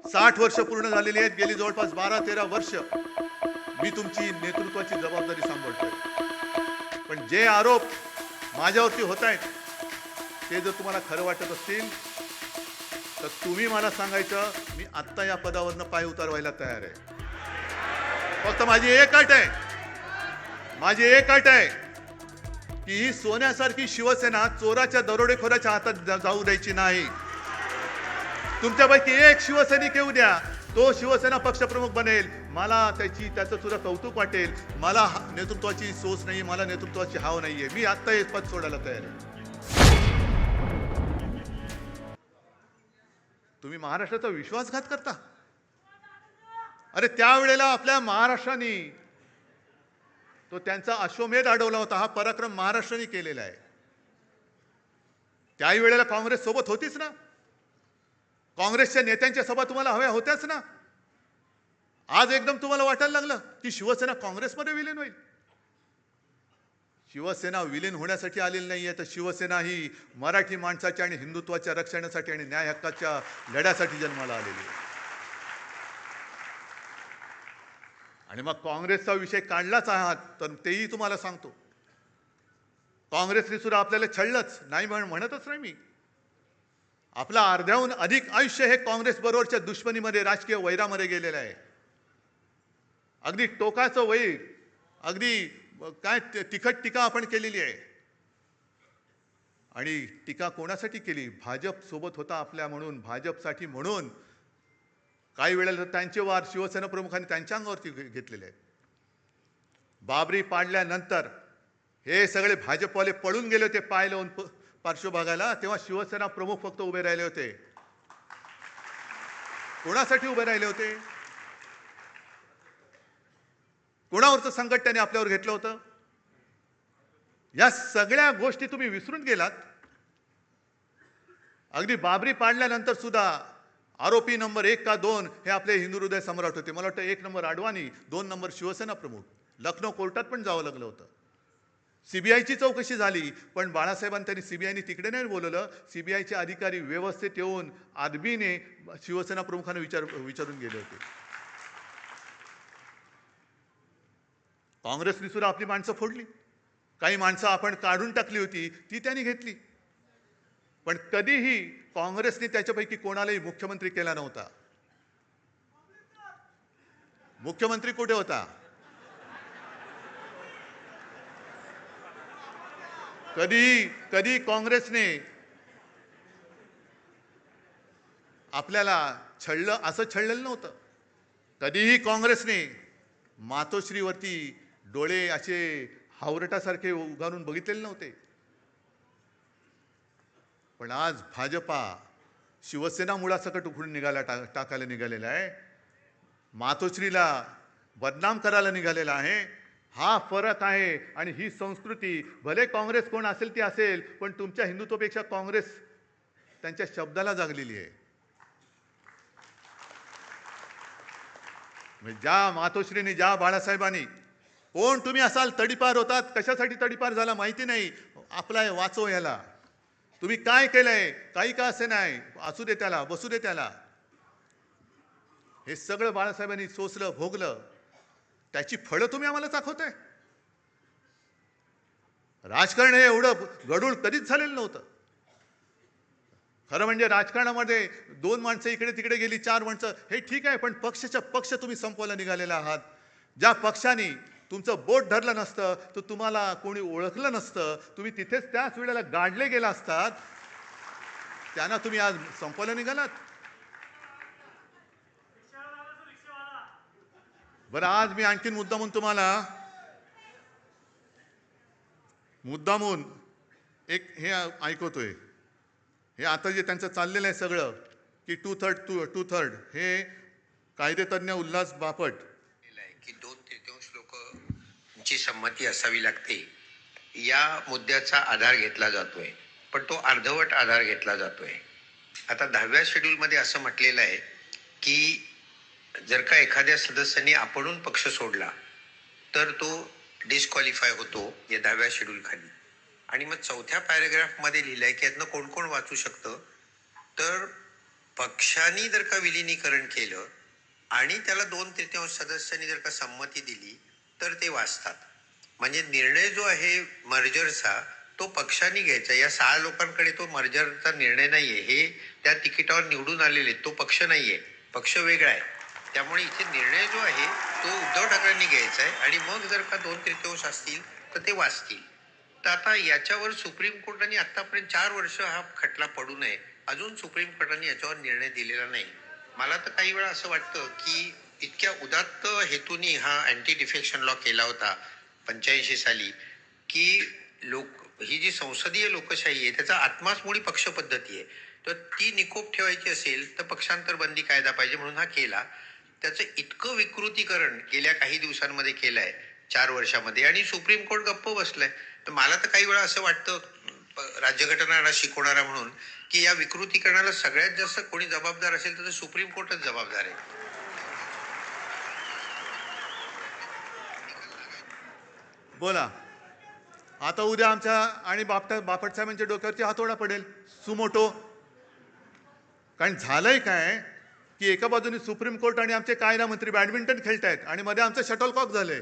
60 वर्ष पूर्ण झालेली आहेत. गेली जवळपास 12-13 वर्ष मी तुमची नेतृत्वाची जबाबदारी सांभाळतोय. पण जे आरोप माझ्यावरती होत आहेत ते जर तुम्हाला खरं वाटत असतील तर तुम्ही मला सांगायचं, मी आत्ता या पदावरनं पाय उतारवायला तयार आहे. फक्त माझी एक अट आहे की ही सोन्यासारखी शिवसेना चोराच्या दरोडेखोराच्या हातात जाऊ द्यायची नाही. तुमच्यापैकी एक शिवसैनिक येऊ द्या, तो शिवसेना पक्षप्रमुख बनेल, मला त्याचं सुद्धा कौतुक वाटेल. मला नेतृत्वाची सोच नाही, मला नेतृत्वाची हाव नाहीये. मी आत्ता हे पद सोडायला तयार आहे. तुम्ही महाराष्ट्राचा विश्वासघात करता. अरे त्यावेळेला आपल्या महाराष्ट्राने तो त्यांचा अश्वमेध अडवला होता. हा पराक्रम महाराष्ट्राने केलेला आहे. त्याही वेळेला काँग्रेस सोबत होतीच ना. काँग्रेसच्या नेत्यांच्या सभा तुम्हाला हव्या होत्याच ना. आज एकदम तुम्हाला वाटायला लागलं की शिवसेना काँग्रेसमध्ये विलीन होईल. शिवसेना विलीन होण्यासाठी आलेली नाहीये, तर शिवसेना ही मराठी माणसाच्या आणि हिंदुत्वाच्या रक्षणासाठी आणि न्याय हक्काच्या लढ्यासाठी जन्माला आलेली आहे. आणि मग काँग्रेसचा विषय काढलाच आहात तर तेही तुम्हाला सांगतो, काँग्रेसने सुद्धा आपल्याला छळलंच नाही, म्हणतच नाही मी. आपलं अर्ध्याहून अधिक आयुष्य हे काँग्रेस बरोबरच्या दुश्मनीमध्ये, राजकीय वैरामध्ये गेलेलं आहे. अगदी टोकाचं वैर, अगदी काय तिखट टीका आपण केलेली आहे. आणि टीका कोणासाठी केली? भाजप सोबत होता आपल्या म्हणून, भाजपसाठी म्हणून. काही वेळेला त्यांचे वार शिवसेना प्रमुखांनी त्यांच्या अंगावरती घेतलेले आहेत. बाबरी पाडल्यानंतर हे सगळे भाजपवाले पळून गेले होते पाय लावून पार्श्वभागाला, तेव्हा शिवसेना प्रमुख फक्त उभे राहिले होते. कोणासाठी उभे राहिले होते? कोणावरचं संकट त्याने आपल्यावर घेतलं होतं? या सगळ्या गोष्टी तुम्ही विसरून गेलात. अगदी बाबरी पाडल्यानंतर सुद्धा आरोपी नंबर 1 का 2 हे आपले हिंदू हृदय सम्राट होते. मला वाटतं 1 नंबर अडवाणी, 2 नंबर शिवसेना प्रमुख. लखनौ कोर्टात पण जावं लागलं होतं. सीबीआयची चौकशी झाली, पण बाळासाहेबांनी त्यांनी सीबीआयने तिकडे नाही बोलवलं. सीबीआयचे अधिकारी व्यवस्थित येऊन आदबीने शिवसेना प्रमुखांना विचारून गेले होते. काँग्रेसने सुद्धा आपली माणसं फोडली. काही माणसं आपण काढून टाकली होती, ती त्यांनी घेतली. पण कधीही काँग्रेसने त्याच्यापैकी कोणालाही मुख्यमंत्री केला नव्हता. मुख्यमंत्री कुठे होता? कधी काँग्रेसने आपल्याला छळलं असं छळलेलं नव्हतं. कधीही काँग्रेसने मातोश्रीवरती डोळे असे हावरटासारखे उगारून बघितलेले नव्हते. पण आज भाजपा शिवसेना मुळासकट उखडून टाकायला निघालेला आहे. मातोश्रीला बदनाम करायला निघालेला आहे. हा फरक आहे. आणि ही संस्कृती, भले काँग्रेस कोण असेल ती असेल, पण तुमच्या हिंदुत्वापेक्षा काँग्रेस त्यांच्या शब्दाला जागलेली आहे. ज्या मातोश्रीने, ज्या बाळासाहेबांनी, कोण तुम्ही असाल, तडीपार होतात, कशासाठी तडीपार झाला माहिती नाही, आपला वाचव याला. तुम्ही काय केलंय, काही का असे नाही, असू दे त्याला, बसू दे त्याला. हे सगळं बाळासाहेबांनी सोसलं, भोगलं. त्याची फळं तुम्ही आम्हाला दाखवताय. राजकारण हे एवढं गढूळ कधीच झालेलं नव्हतं. खरं म्हणजे राजकारणामध्ये 2 माणसं इकडे तिकडे गेली, 4 माणसं, हे ठीक आहे, पण पक्ष तुम्ही संपवायला निघालेला आहात. ज्या पक्षाने तुमचं बोट धरलं नसतं, तर तुम्हाला कोणी ओळखलं नसतं, तुम्ही तिथेच त्याच वेळेला गाडले गेला असतात, त्यांना तुम्ही आज संपवायला निघालात. बरं, आज मी आणखीन मुद्दामून एक हे ऐकवतोय. हे आता जे त्यांचं चाललेलं आहे सगळं, की टू थर्ड हे कायदेतज्ञ उल्हास बापट की 2/3 लोकांची संमती असावी लागते, या मुद्द्याचा आधार घेतला जातोय. पण तो अर्धवट आधार घेतला जातोय. आता 10व्या शेड्यूलमध्ये असं म्हटलेलं आहे की जर का एखाद्या सदस्याने आपणून पक्ष सोडला तर तो डिस्क्वालिफाय होतो या 10व्या शेड्यूल खाली. आणि मग 4थ्या पॅरेग्राफमध्ये लिहिलंय की यातनं कोण कोण वाचू शकतं, तर पक्षांनी जर का विलिनीकरण केलं आणि त्याला 2/3 सदस्यांनी जर का संमती दिली तर ते वाचतात. म्हणजे निर्णय जो आहे मर्जरचा तो पक्षांनी घ्यायचा. या 6 लोकांकडे तो मर्जरचा निर्णय नाहीये. हे त्या तिकिटावर निवडून आलेले, तो पक्ष नाहीये, पक्ष वेगळा आहे. त्यामुळे इथे निर्णय जो आहे तो उद्धव ठाकरेंनी घ्यायचा आहे आणि मग जर का 2/3 असतील तर ते वाचतील. तर आता याच्यावर सुप्रीम कोर्टाने आतापर्यंत 4 वर्ष हा खटला पडू नये, अजून सुप्रीम कोर्टाने याच्यावर निर्णय दिलेला नाही. मला तर काही वेळा असं वाटतं की इतक्या उदात्त हेतूनी हा अँटी डिफेक्शन लॉ केला होता 85 साली, की ही जी संसदीय लोकशाही आहे त्याचा आत्माच मुळी पक्ष पद्धती आहे. तर ती निकोप ठेवायची असेल तर पक्षांतर बंदी कायदा पाहिजे म्हणून हा केला. त्याचं इतकं विकृतीकरण गेल्या काही दिवसांमध्ये केलंय 4 वर्षामध्ये आणि सुप्रीम कोर्ट गप्प बसलंय. तर मला तर काही वेळा असं वाटतं राज्यघटना शिकवणारा म्हणून की या विकृतीकरणाला सगळ्यात जास्त कोणी जबाबदार असेल तर सुप्रीम कोर्टच जबाबदार आहे. बोला. आता उद्या आमच्या आणि बापट साहेबांच्या डोक्यावरती हातोडा पडेल सुमोटो. कारण झालंय काय की एका बाजूने सुप्रीम कोर्ट आणि आमचे कायदा मंत्री बॅडमिंटन खेळतायत आणि मध्ये आमचं शटलकॉक झालंय.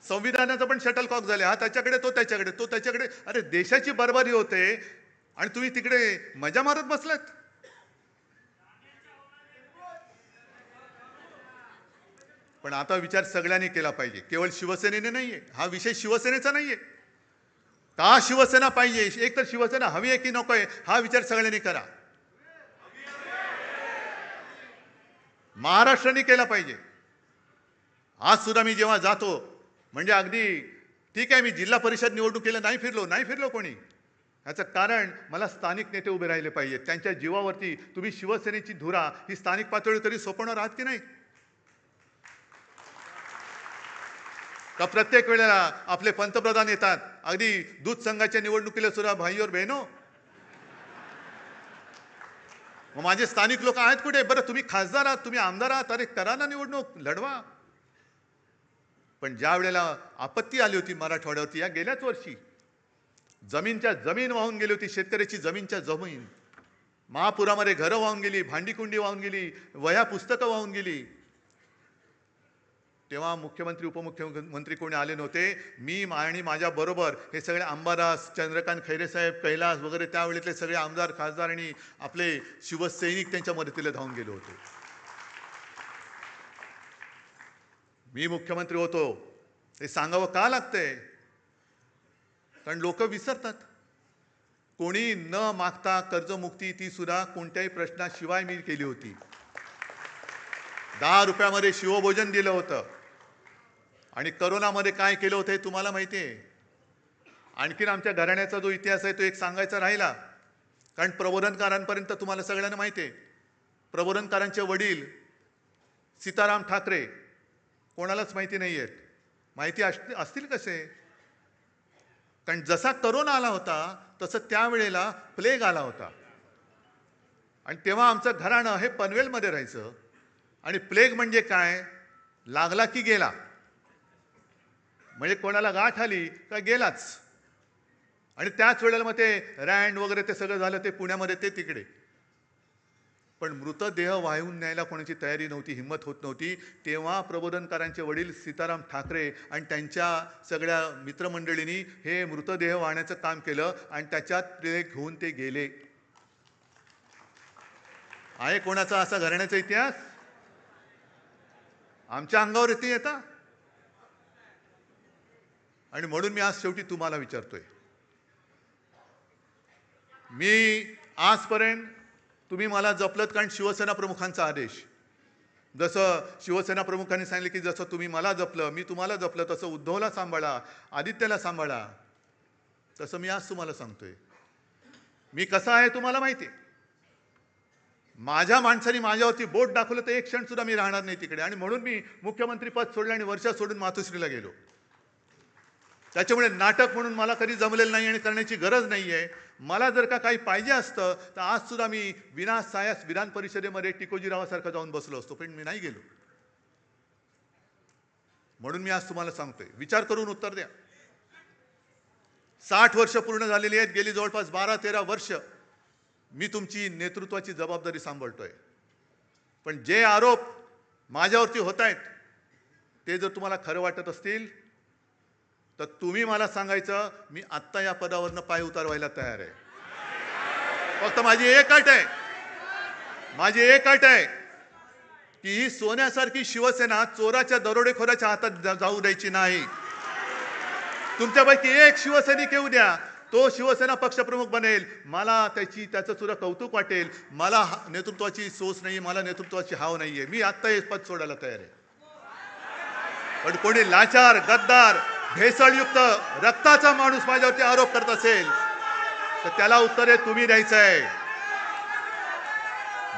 संविधानाचं पण शटलकॉक झाले. हा त्याच्याकडे, तो त्याच्याकडे, तो त्याच्याकडे. अरे देशाची बरबारी होते आणि तुम्ही तिकडे मजा मारत बसलात. पण आता विचार सगळ्यांनी केला पाहिजे, केवळ शिवसेनेने नाहीये. हा विषय शिवसेनेचा नाहीये. का शिवसेना पाहिजे, एक तर शिवसेना हवी आहे की नको आहे, हा विचार सगळ्यांनी करा. महाराष्ट्राने केला पाहिजे. आज सुद्धा मी जेव्हा जातो म्हणजे अगदी ठीक आहे, मी जिल्हा परिषद निवडणुकीला नाही फिरलो कोणी. याचं कारण मला स्थानिक नेते उभे राहिले पाहिजेत. त्यांच्या जीवावरती तुम्ही शिवसेनेची धुरा ही स्थानिक पातळीवर तरी सोपवणार आहात की नाही? का प्रत्येक वेळेला आपले पंतप्रधान येतात, अगदी दूध संघाच्या निवडणुकीला सुद्धा भाई और बहिनो. मग माझे स्थानिक लोक आहेत कुठे? बरं तुम्ही खासदार आहात, तुम्ही आमदार आहात, अरे करा ना निवडणूक, लढवा. पण ज्या वेळेला आपत्ती आली होती मराठवाड्यावरती, या गेल्याच वर्षी जमीनच्या जमीन वाहून गेली होती, शेतकऱ्याची जमीनच्या जमीन. महापुरामध्ये घरं वाहून गेली, भांडीकुंडी वाहून गेली, वह्या पुस्तकं वाहून गेली. तेव्हा मुख्यमंत्री उपमुख्यमंत्री कोणी आले नव्हते. मी आणि माझ्या बरोबर हे सगळे अंबादास, चंद्रकांत खैरेसाहेब, कैलास वगैरे त्यावेळेतले सगळे आमदार, खासदार आणि आपले शिवसैनिक त्यांच्या मदतीला धावून गेले होते. मी मुख्यमंत्री होतो हे सांगावं का लागतंय? कारण लोक विसरतात. कोणी न मागता कर्जमुक्ती ती सुद्धा कोणत्याही प्रश्नाशिवाय मी केली होती. 10 रुपयामध्ये शिवभोजन दिलं होतं. आणि करोनामध्ये काय केलं होतं हे तुम्हाला माहिती आहे. आणखीन आमच्या घराण्याचा जो इतिहास आहे तो एक सांगायचा राहिला. कारण प्रबोधनकारांपर्यंत तुम्हाला सगळ्यांना माहिती आहे. प्रबोधनकारांचे वडील सीताराम ठाकरे कोणालाच माहिती नाही आहेत. माहिती असतील कसे? कारण जसा करोना आला होता तसं त्यावेळेला प्लेग आला होता. आणि तेव्हा आमचं घराणं हे पनवेलमध्ये राहायचं. आणि प्लेग म्हणजे काय? लागला की गेला. म्हणजे कोणाला गाठ आली का गेलाच. आणि त्याच वेळेला मग ते रँड वगैरे ते सगळं झालं ते पुण्यामध्ये, ते तिकडे. पण मृतदेह वाहून न्यायला कोणाची तयारी नव्हती, हिंमत होत नव्हती. तेव्हा प्रबोधनकारांचे वडील सीताराम ठाकरे आणि त्यांच्या सगळ्या मित्रमंडळींनी हे मृतदेह वाहण्याचं काम केलं आणि त्याच्यात ते घेऊन ते गेले. आहे कोणाचा असा घराण्याचा इतिहास? आमच्या अंगावर येते येता. आणि म्हणून मी आज शेवटी तुम्हाला विचारतोय, मी आजपर्यंत तुम्ही मला जपलत कारण शिवसेना प्रमुखांचा आदेश. जसं शिवसेना प्रमुखांनी सांगितलं की जसं तुम्ही मला जपलं, मी तुम्हाला जपलं, तसं उद्धवला सांभाळा, आदित्यला सांभाळा, तसं मी आज तुम्हाला सांगतोय. मी कसा आहे तुम्हाला माहिती आहे. माझ्या माणसाने माझ्यावरती बोट दाखवलं तर एक क्षण सुद्धा मी राहणार नाही तिकडे. आणि म्हणून मी मुख्यमंत्री पद सोडलं आणि वर्षा सोडून मातोश्रीला गेलो. त्याच्यामुळे नाटक म्हणून मला कधी जमलेलं नाही आणि करण्याची गरज नाही आहे. मला जर का काही पाहिजे असतं तर आज सुद्धा मी विनासायास विधान परिषदेमध्ये टिकोजीरावासारखं जाऊन बसलो असतो, पण मी नाही गेलो. म्हणून मी आज तुम्हाला सांगतोय, विचार करून उत्तर द्या. 60 वर्ष पूर्ण झालेली आहेत. गेली जवळपास 12-13 वर्ष मी तुमची नेतृत्वाची जबाबदारी सांभाळतोय. पण जे आरोप माझ्यावरती होत आहेत ते जर तुम्हाला खरं वाटत असतील तर तुम्ही मला सांगायचं, मी आत्ता या पदावरनं पाय उतारवायला तयार आहे. फक्त माझी एक अट आहे की ही सोन्यासारखी शिवसेना चोराच्या दरोडेखोराच्या हातात जाऊ द्यायची नाही. तुमच्यापैकी एक शिवसैनिक येऊ द्या, तो शिवसेना पक्षप्रमुख बनेल, मला त्याचं सुद्धा कौतुक वाटेल. मला नेतृत्वाची सोच नाही, मला नेतृत्वाची हाव नाहीये. मी आत्ता हे पद सोडायला तयार आहे. पण कोणी लाचार, गद्दार, भेसळयुक्त रक्ताचा माणूस माझ्यावरती आरोप करत असेल तर त्याला उत्तर तुम्ही द्यायचं आहे.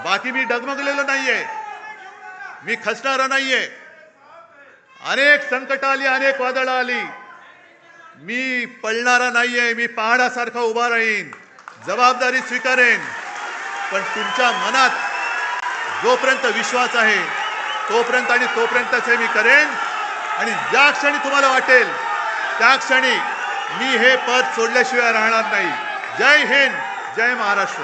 बाकी मी डगमगलेलो नाहीये, मी खचणारा नाहीये. अनेक संकट आली, अनेक वादळं आली, मी पळणारा नाहीये. मी पहाडासारखा उभा राहीन, जबाबदारी स्वीकारेन. पण तुमच्या मनात जोपर्यंत विश्वास आहे तोपर्यंतच हे मी करेन. आणि ज्या क्षणी तुम्हाला वाटेल त्या क्षणी मी हे पद सोडल्याशिवाय राहणार नाही. जय हिंद, जय महाराष्ट्र.